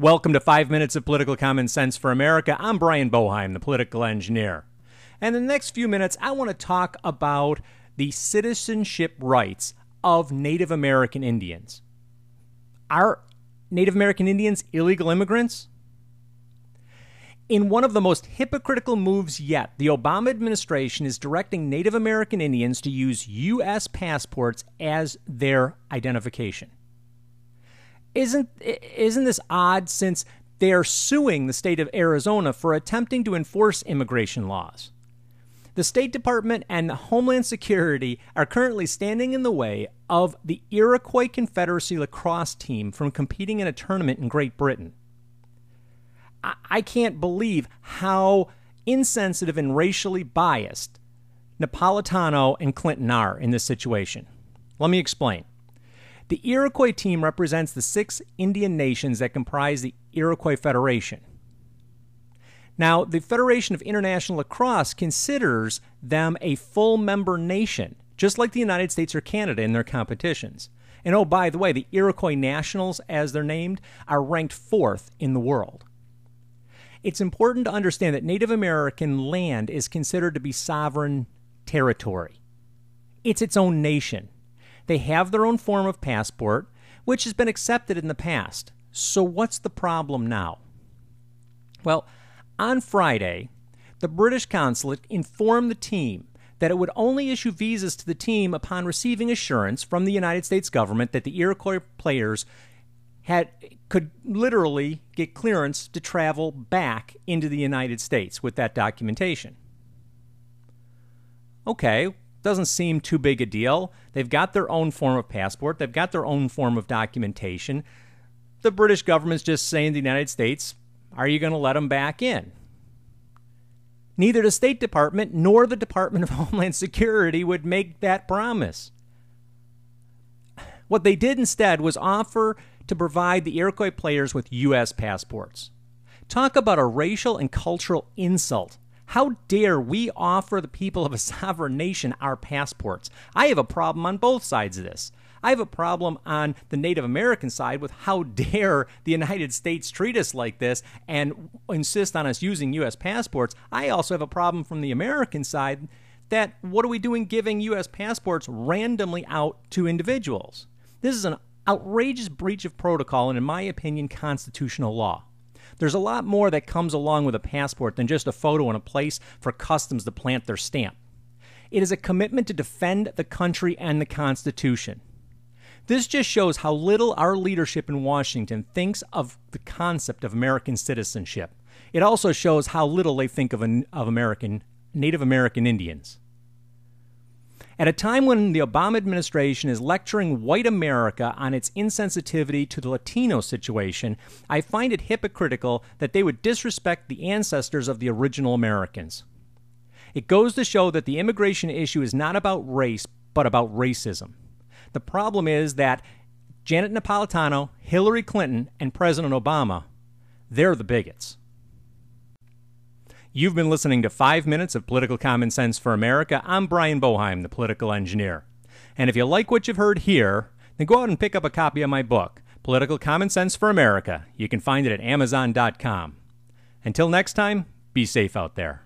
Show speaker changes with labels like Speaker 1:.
Speaker 1: Welcome to 5 Minutes of Political Common Sense for America. I'm Brian Boeheim, the political engineer. And in the next few minutes, I want to talk about the citizenship rights of Native American Indians. Are Native American Indians illegal immigrants? In one of the most hypocritical moves yet, the Obama administration is directing Native American Indians to use U.S. passports as their identification. Isn't this odd, since they are suing the state of Arizona for attempting to enforce immigration laws? The State Department and Homeland Security are currently standing in the way of the Iroquois Confederacy lacrosse team from competing in a tournament in Great Britain. I can't believe how insensitive and racially biased Napolitano and Clinton are in this situation. Let me explain. The Iroquois team represents the 6 Indian nations that comprise the Iroquois Federation. Now, the Federation of International Lacrosse considers them a full member nation, just like the United States or Canada in their competitions. And oh, by the way, the Iroquois Nationals, as they're named, are ranked 4th in the world. It's important to understand that Native American land is considered to be sovereign territory. It's its own nation. They have their own form of passport, which has been accepted in the past. So what's the problem now? Well, on Friday, the British consulate informed the team that it would only issue visas to the team upon receiving assurance from the United States government that the Iroquois players could literally get clearance to travel back into the United States with that documentation. Okay. Doesn't seem too big a deal. They've got their own form of passport. They've got their own form of documentation. The British government's just saying to the United States, are you going to let them back in? Neither the State Department nor the Department of Homeland Security would make that promise. What they did instead was offer to provide the Iroquois players with U.S. passports. Talk about a racial and cultural insult. How dare we offer the people of a sovereign nation our passports? I have a problem on both sides of this. I have a problem on the Native American side with how dare the United States treat us like this and insist on us using U.S. passports. I also have a problem from the American side that what are we doing giving U.S. passports randomly out to individuals? This is an outrageous breach of protocol and, in my opinion, constitutional law. There's a lot more that comes along with a passport than just a photo and a place for customs to plant their stamp. It is a commitment to defend the country and the Constitution. This just shows how little our leadership in Washington thinks of the concept of American citizenship. It also shows how little they think of Native American Indians. At a time when the Obama administration is lecturing white America on its insensitivity to the Latino situation, I find it hypocritical that they would disrespect the ancestors of the original Americans. It goes to show that the immigration issue is not about race, but about racism. The problem is that Janet Napolitano, Hillary Clinton, and President Obama, they're the bigots. You've been listening to 5 Minutes of Political Common Sense for America. I'm Brian Boeheim, the political engineer. And if you like what you've heard here, then go out and pick up a copy of my book, Political Common Sense for America. You can find it at Amazon.com. Until next time, be safe out there.